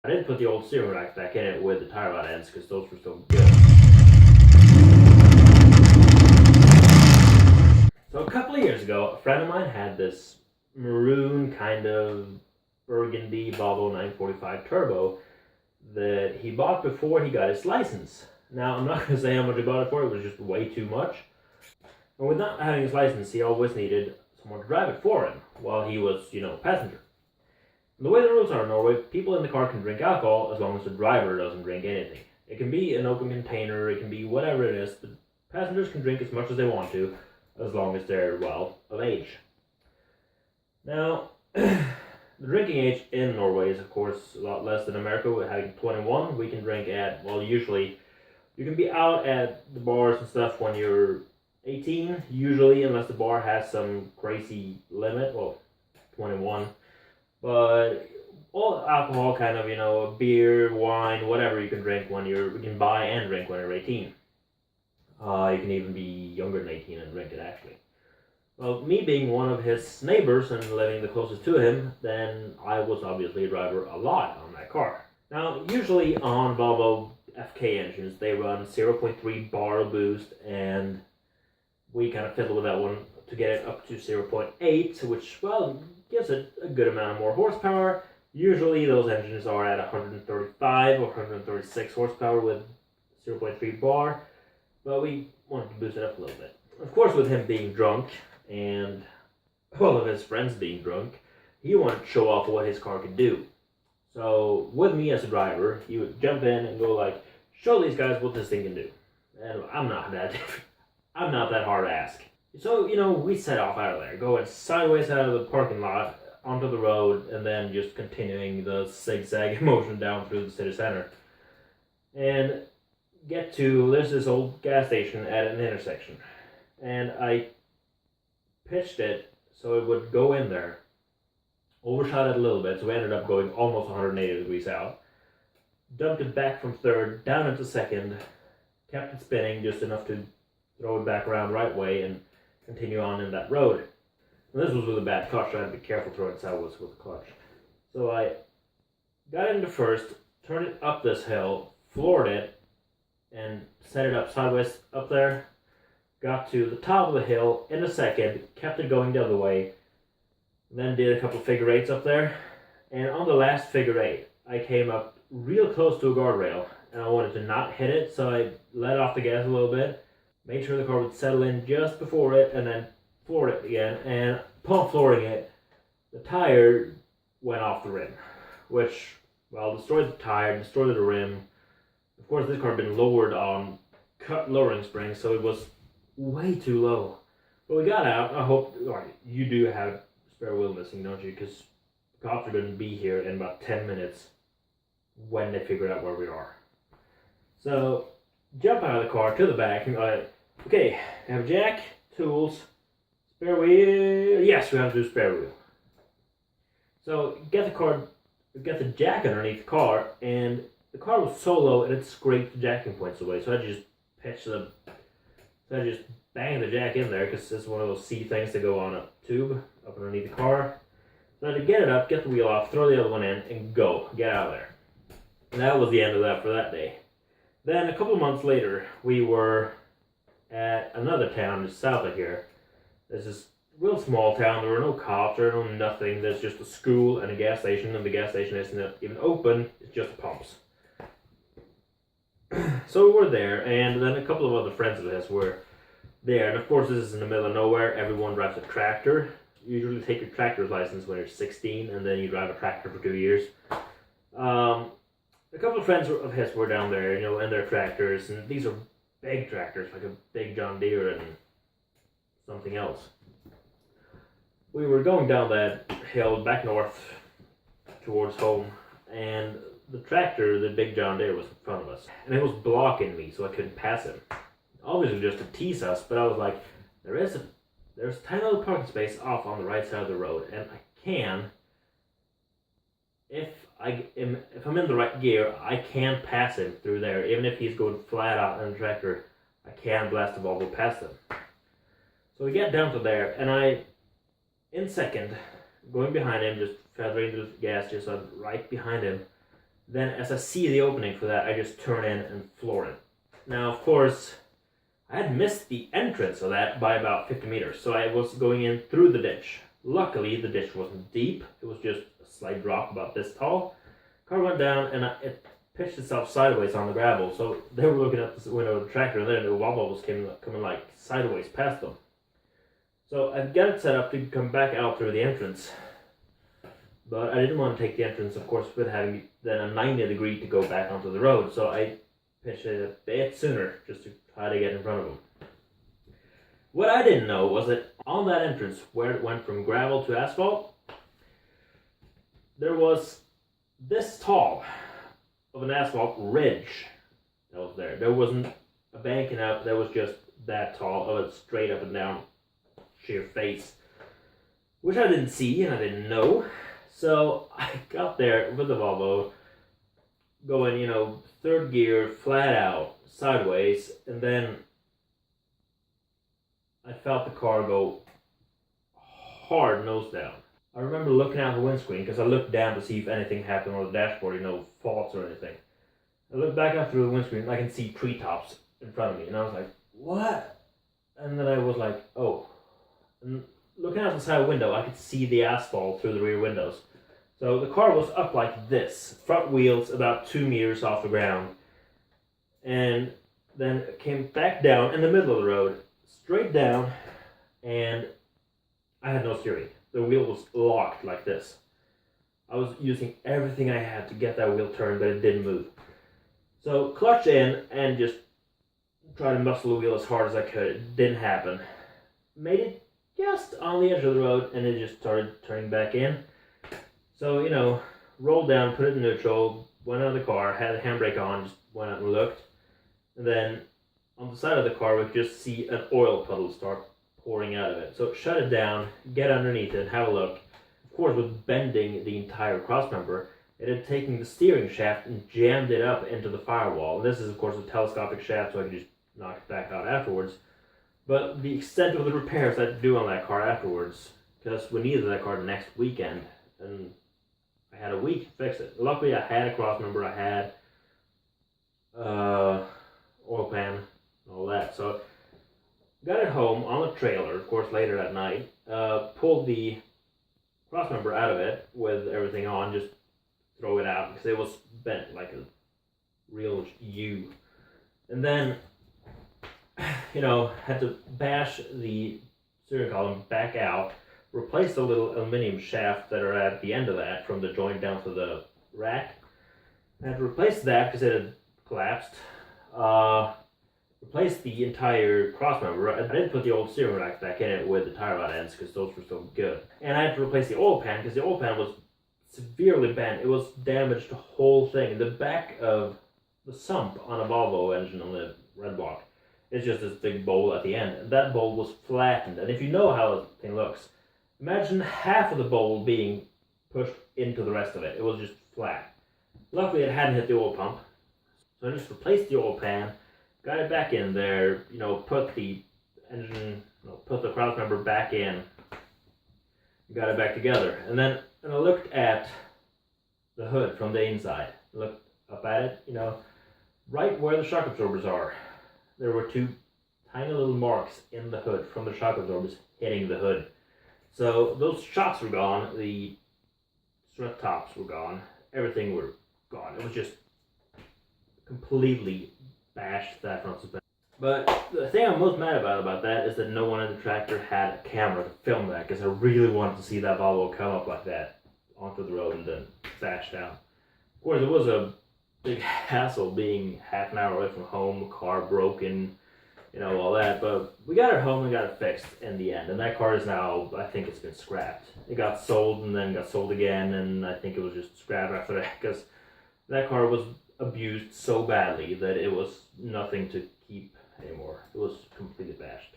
I did put the old steering rack back in it with the tire rod ends because those were still good. So a couple of years ago, a friend of mine had this maroon kind of burgundy Volvo 945 Turbo that he bought before he got his license. Now, I'm not going to say how much he bought it for, it was just way too much. And with not having his license, he always needed someone to drive it for him while he was, a passenger. And the way the rules are in Norway, people in the car can drink alcohol as long as the driver doesn't drink anything. It can be an open container, it can be whatever it is, but passengers can drink as much as they want to, as long as they're, of age. Now, the drinking age in Norway is, of course, a lot less than America. With having 21, we can drink at, usually, you can be out at the bars and stuff when you're 18, usually, unless the bar has some crazy limit, 21. But all alcohol, kind of, beer, wine, whatever you can drink you can buy and drink when you're 18. You can even be younger than 18 and drink it, actually. Well, me being one of his neighbors and living the closest to him, then I was obviously a driver a lot on that car. Now, usually on Volvo FK engines, they run 0.3 bar boost, and we kind of fiddle with that one to get it up to 0.8, which, gives it a good amount of more horsepower. Usually those engines are at 135 or 136 horsepower with 0.3 bar, but we wanted to boost it up a little bit. Of course, with him being drunk and all of his friends being drunk, he wanted to show off what his car could do. So with me as a driver, he would jump in and go show these guys what this thing can do. And I'm not that hard to ask. So, we set off out of there, going sideways out of the parking lot onto the road, and then just continuing the zigzag motion down through the city center. And there's this old gas station at an intersection. And I pitched it so it would go in there, overshot it a little bit, so we ended up going almost 180 degrees out. Dumped it back from third, down into second, kept it spinning just enough to throw it back around right way, and continue on in that road. And this was with a bad clutch, so I had to be careful throwing it sideways with the clutch. So I got into first, turned it up this hill, floored it, and set it up sideways up there. Got to the top of the hill in a second, kept it going the other way, then did a couple figure eights up there. And on the last figure eight, I came up real close to a guardrail, and I wanted to not hit it, so I let off the gas a little bit, made sure the car would settle in just before it, and then floored it again. And upon flooring it, the tire went off the rim, which, destroyed the tire, destroyed the rim. Of course, this car had been lowered on cut lowering springs, so it was way too low. But we got out. I hope you do have spare wheel missing, don't you? Because the cops are going to be here in about 10 minutes when they figure out where we are. So, jump out of the car to the back and go, okay, I have a jack, tools, spare wheel. Yes, we have to do spare wheel. So, get the jack underneath the car, and the car was so low and it scraped the jacking points away. So I just banged the jack in there because it's one of those C things that go on a tube up underneath the car. So I had to get it up, get the wheel off, throw the other one in, and get out of there. And that was the end of that for that day. Then a couple of months later, we were at another town just south of here. There's this real small town. There were no cops, there were no nothing. There's just a school and a gas station, and the gas station isn't even open. It's just pumps. So we were there, and then a couple of other friends of his were there. And of course, this is in the middle of nowhere. Everyone drives a tractor. You usually take your tractor's license when you're 16, and then you drive a tractor for 2 years. A couple of friends of his were down there, in their tractors, and these are big tractors, like a big John Deere and something else. We were going down that hill back north towards home, and the tractor, the big John Deere, was in front of us, and it was blocking me, so I couldn't pass him. Obviously just to tease us, but I was like, there's a tiny little parking space off on the right side of the road, and I can, if I'm in the right gear, I can pass him through there. Even if he's going flat out in the tractor, I can blast the Volvo past him. So we get down to there, and I, in second, going behind him, just feathering the gas, just right behind him, Then as I see the opening for that, I just turn in and floor it. Now, of course, I had missed the entrance of that by about 50 meters, so I was going in through the ditch. Luckily, the ditch wasn't deep. It was just a slight drop about this tall. Car went down, and it pitched itself sideways on the gravel, so they were looking at the window of the tractor, and then the Volvo was coming like sideways past them. So I got it set up to come back out through the entrance, but I didn't want to take the entrance, of course, with having then a 90-degree to go back onto the road, so I pitched it a bit sooner just to try to get in front of them. What I didn't know was that on that entrance, where it went from gravel to asphalt, there was this tall of an asphalt ridge that was there. There wasn't a banking up, there was just that tall of a straight up and down sheer face, which I didn't see and I didn't know. So I got there with the Volvo going, third gear, flat out, sideways, and then I felt the car go hard nose down. I remember looking out the windscreen because I looked down to see if anything happened on the dashboard, faults or anything. I looked back up through the windscreen and I can see treetops in front of me, and I was like, what? And then I was like, oh. And looking out the side window, I could see the asphalt through the rear windows. So the car was up like this, front wheels about 2 meters off the ground, and then it came back down in the middle of the road, straight down, and I had no steering. The wheel was locked like this. I was using everything I had to get that wheel turned, but it didn't move. So clutch in and just try to muscle the wheel as hard as I could. It didn't happen. Made it just on the edge of the road, and it just started turning back in. So, rolled down, put it in neutral, went out of the car, had the handbrake on, just went out and looked. And then on the side of the car, we could just see an oil puddle start pouring out of it. So shut it down, get underneath it, have a look. Of course, with bending the entire crossmember, it had taken the steering shaft and jammed it up into the firewall. This is, of course, a telescopic shaft, so I could just knock it back out afterwards. But the extent of the repairs I had to do on that car afterwards, because we needed that car the next weekend, and I had a week to fix it. Luckily, I had a crossmember, I had oil pan, and all that. So got it home on the trailer, of course, later that night. Pulled the crossmember out of it with everything on, just throw it out because it was bent like a real U. And then, had to bash the steering column back out, replace the little aluminum shaft that are at the end of that from the joint down to the rack. I had to replace that because it had collapsed. Replaced the entire crossmember. I didn't put the old steering rack back in it with the tire rod ends because those were still good. And I had to replace the oil pan because the oil pan was severely bent. It was damaged the whole thing. The back of the sump on a Volvo engine on the red block is just this big bowl at the end. That bowl was flattened. And if you know how the thing looks, imagine half of the bowl being pushed into the rest of it. It was just flat. Luckily, it hadn't hit the oil pump. So I just replaced the oil pan, got it back in there, put the engine, put the crossmember back in, got it back together. And then I looked at the hood from the inside. Looked up at it, right where the shock absorbers are. There were 2 tiny little marks in the hood from the shock absorbers hitting the hood. So those shocks were gone, the strut tops were gone, everything were gone. It was just completely bashed that front suspension. But the thing I'm most mad about that is that no one in the tractor had a camera to film that, because I really wanted to see that Volvo come up like that onto the road and then bash down. Of course, it was a big hassle being half an hour away from home, car broken, all that, but we got it home and got it fixed in the end, and that car is now, I think it's been scrapped. It got sold and then got sold again, and I think it was just scrapped after that, because that car was abused so badly that it was nothing to keep anymore. It was completely bashed.